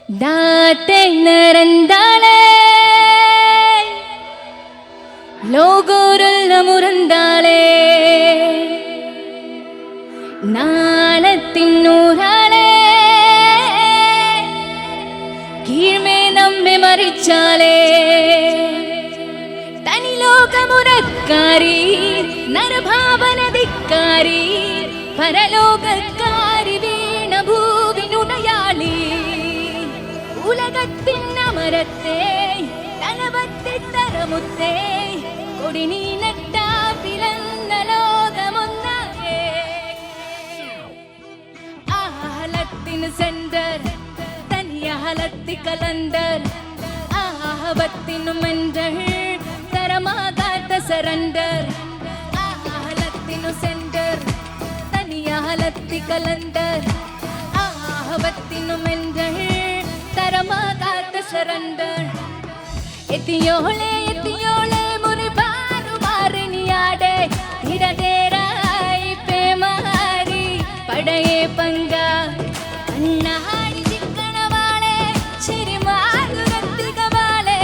Date narandale logorul namurandale nalathinnurale kirme namme marichale tani lokamunakkari narabhavanadikkari paralokakkari veena bhuvinudayali ഉലകത്തിന്നമരത്തെ തലവത്തെ തരമുത്തെ കൊടിനീ നട്ടാ പിളർന്ന ലോകമൊന്നാകെ ആഹലത്തിന് സെന്റർ തനിയഹലത്തി കലണ്ടർ ആഹവത്തിനു മെന്റർ തരമാകാത്ത സറണ്ടർ ആഹലത്തിനു സെന്റർ തനിയഹലത്തി കലണ്ടർ ആഹവത്തിനു മെന്റർ തരമാകാത്ത സറണ്ടർ എത്തിയോളെ മുറിബാരു മാറിനിയാടെ ധീരധേരായി പേമാരി പടയെ പങ്ക കണ്ണാടി ചിക്കണവാളെ ചിരിമാറുരത്തികവാളെ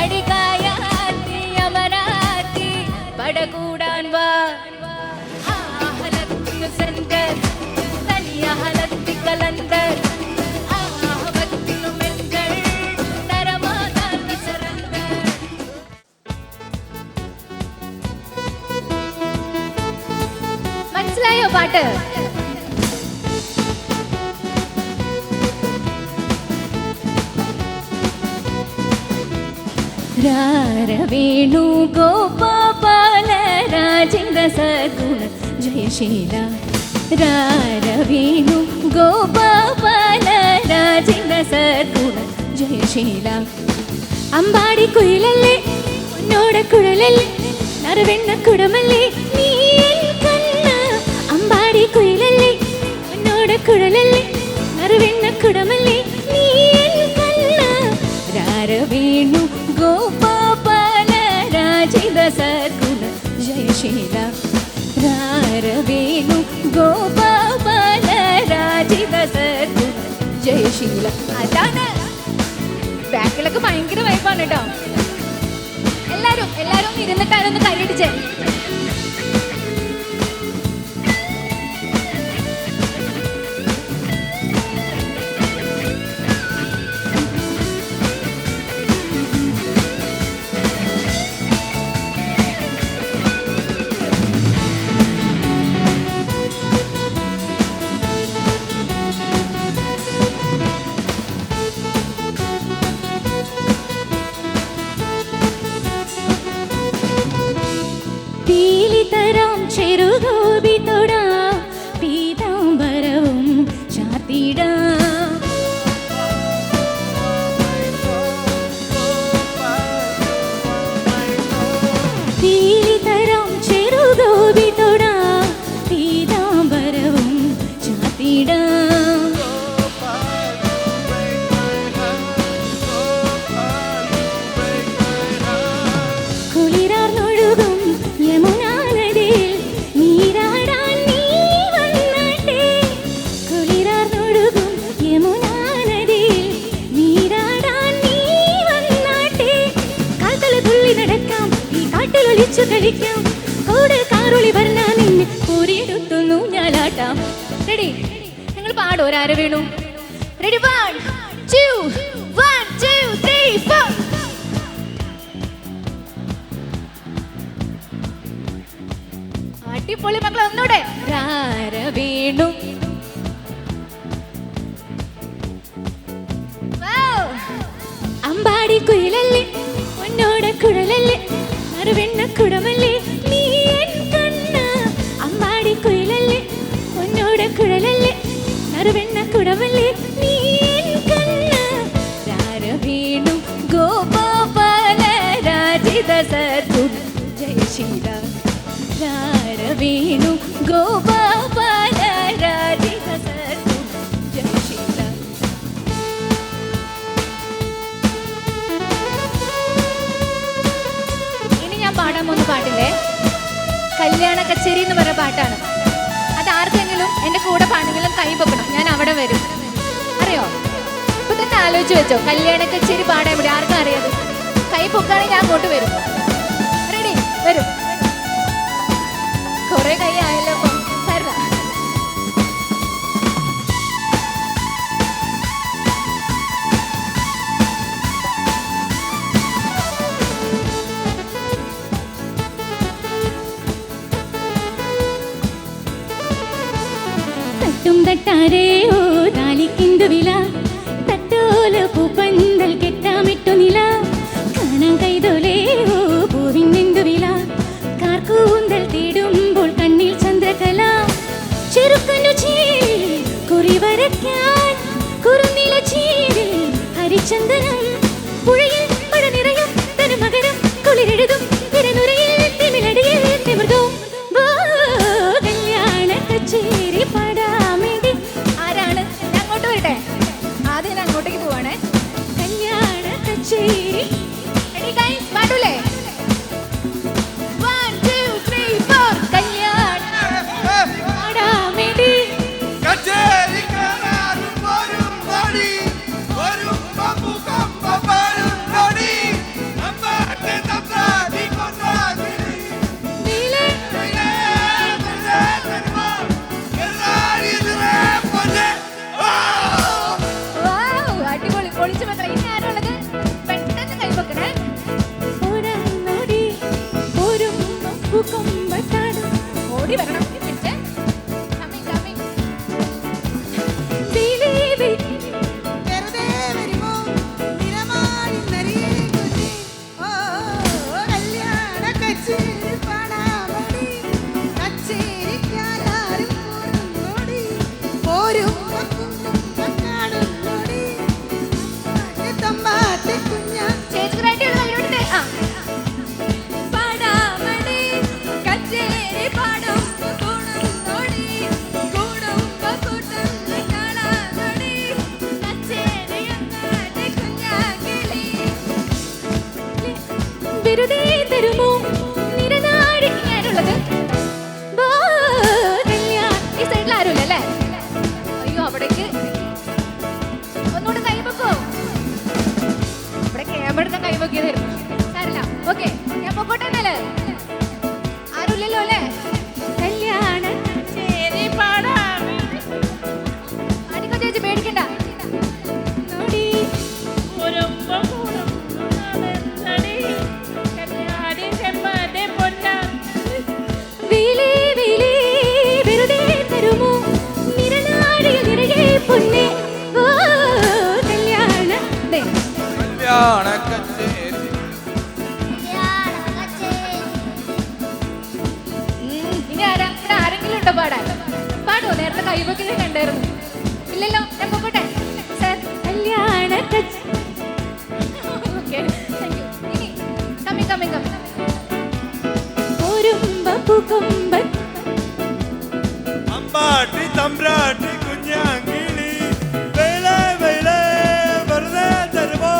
അടികായാത്തി അമരാത്തി പടകൂടാൻ വാ ആഹലത്തിനു സെന്റർ തനിയഹലത്തി കലണ്ടർ മനസ്സിലായോ പാട്ട്? രാരവേണു ഗോപാല രാജേന്ദ്ര സദ്ഗുണ ജയശീല രാരവേണു ഗോപാല രാജേന്ദ്ര സദ്ഗുണ ജയശീല അമ്പാടി കുയിലല്ലേ ഉന്നോട കുഴലല്ലേ നറുവെണ്ണ കുടമല്ലേ നീ അമ്പാടി കുയിലല്ലേ ഉന്നോട കുഴലല്ലേ നറുവെണ്ണ കുടമല്ലേ നീ കണ്ണ രാരവേണു ഗോപാല രാജേന്ദ്ര സദ്ഗുണ ജയശീല രാരവേണു ഗോപാല രാജേന്ദ്ര സദ്ഗുണ ജയശീല. അതാണ് ബാക്കിലൊക്കെ ഭയങ്കര വൈബാണ് കേട്ടോ. എല്ലാരും ഇരുന്നിട്ടാരൊന്ന് കൈയടിച്ചേ. ചെറുഗോപിതൊടാ പീതാംബരവും ചാർത്തിടാ പീലിതരാം ചെറുഗോപിതൊടാ പീതാംബരവും ചാർത്തിടാ കുളിരാർന്നൊഴുകും യമുന കളിക്കാം കൂടെ കാറുളി പറഞ്ഞാ നിന്നെ കൂരിയെടുത്തുന്നു ഞാലാട്ടാം. റെഡി? നിങ്ങൾ പാടോ? രാരവേണു റെഡി? 1 2 1 2 3 4. അടിപൊളി മക്കളെ, ഒന്നൂടെ. രാരവേണു അമ്പാടി കുയിലല്ലേ ഉന്നോട കുഴലല്ലേ നറുവെണ്ണ കുടമല്ലേ നീ കണ്ണ അമ്പാടി കുയിലല്ലേ ഉന്നോട കുഴലല്ലേ നറുവെണ്ണ കുടമല്ലേ നീ കണ്ണ രാരവേണു ഗോപാല രാജേന്ദ്ര സദ്ഗുണ ജയശീല രാരവേണു ഗോപാല രാജേന്ദ്ര സദ്ഗുണ ജയശീല. പാടാൻ പോകുന്ന പാട്ടില്ലേ കല്യാണ കച്ചേരി എന്ന് പറയുന്ന പാട്ടാണ്. അത് ആർക്കെങ്കിലും എൻ്റെ കൂടെ പാടെങ്കിലും കൈ വെക്കണം, ഞാൻ അവിടെ വരും. അറിയോ? അപ്പൊ തന്നെ ആലോചിച്ച് വെച്ചോ, കല്യാണ കച്ചേരി പാടാൻ വേണ്ടി ആർക്കും അറിയാതെ. കൈ പൊക്കാണെങ്കിൽ ഞാൻ അങ്ങോട്ട് വരും. റെഡി? വരും. കൊറേ കൈ ആയല്ലോ. തരില്ല. തട്ടും തട്ടാരേ ഓ താലിക്കിന്തു വില, തട്ടോല പൂപ്പന്തൽ കെട്ടാമിട്ടു നില, കാണാൻ കൈതൊലേ ഓ പൂവിനെന്തു വില, കാർക്കൂന്തൽ തേടുമ്പോൾ കണ്ണിൽ ചന്ദ്രകല, ചെറുക്കനു ചീരിൽ കുറി വരയ്ക്കാൻ കുറുനില ചീരിൽ ഹരിചന്ദനം, പുഴയിൽ മഴ നിറയും തനുമകരം കുളിരെഴുതും തിരനുരയിൽ തിമിലടിയിൽ തിമിർതും കല്യാണ കച്ചേരി പാടാമേണ്ടി. ആരാണ്? ഞാൻ അങ്ങോട്ട് വരട്ടെ. ആദ്യം ഞാൻ അങ്ങോട്ടേക്ക് പോവാണേ. കല്യാണ കച്ചേരി പാടൂലേ? 1 2 3 4 കല്യാണ പാടാമേണ്ടി. ഓടി വരണം. വെറുതെ തരുമോ നിരനാഴി ഞാനുള്ളത്. ഈ സൈഡിൽ ആരുമില്ല അല്ലേ? അയ്യോ, അവിടേക്ക് ഒന്നുകൂടെ കൈവെക്കോ? ഇവിടെ ക്യാമറ എടുത്താൽ കൈവെക്കിയതായിരുന്നു. സാരില്ല. ഓക്കെ, ഞാൻ പൊക്കോട്ടെ. എന്നാല് ആരുമില്ലല്ലോ അല്ലേ? കല്യാണ കച്ചേരി പാടാം. അടിക്കോ ചേച്ചി, പേടിക്കണ്ട. ഇനി ആരെങ്കിലും ഉണ്ടോ പാടാൻ? പാടുമോ? നേരത്തെ കൈവയ്ക്കുന്നത് കണ്ടായിരുന്നു. ഇല്ലല്ലോ, ഞാൻ പോകട്ടെ. സാർ, കല്യാണ അമ്പാട്ടി തമ്പ്രാട്ടി കുഞ്ഞാങ്കിളി വെയിലേ വെയിലേ വെറുതെ തരുമോ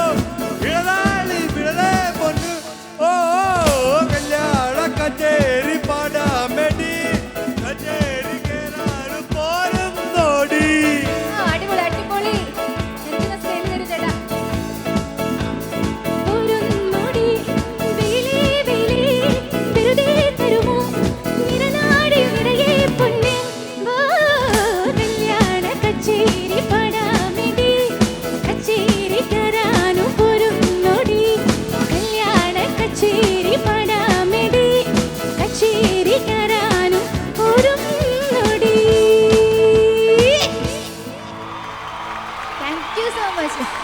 വിളതാളി വിളതേ പൊന്നു. ഓ കല്യാണ കച്ചേരി പാടാൻ വേണ്ടി കച്ചേരി കേറാനും പോരും നോടി. അടിപൊളി അടിപൊളി. Thank you so much.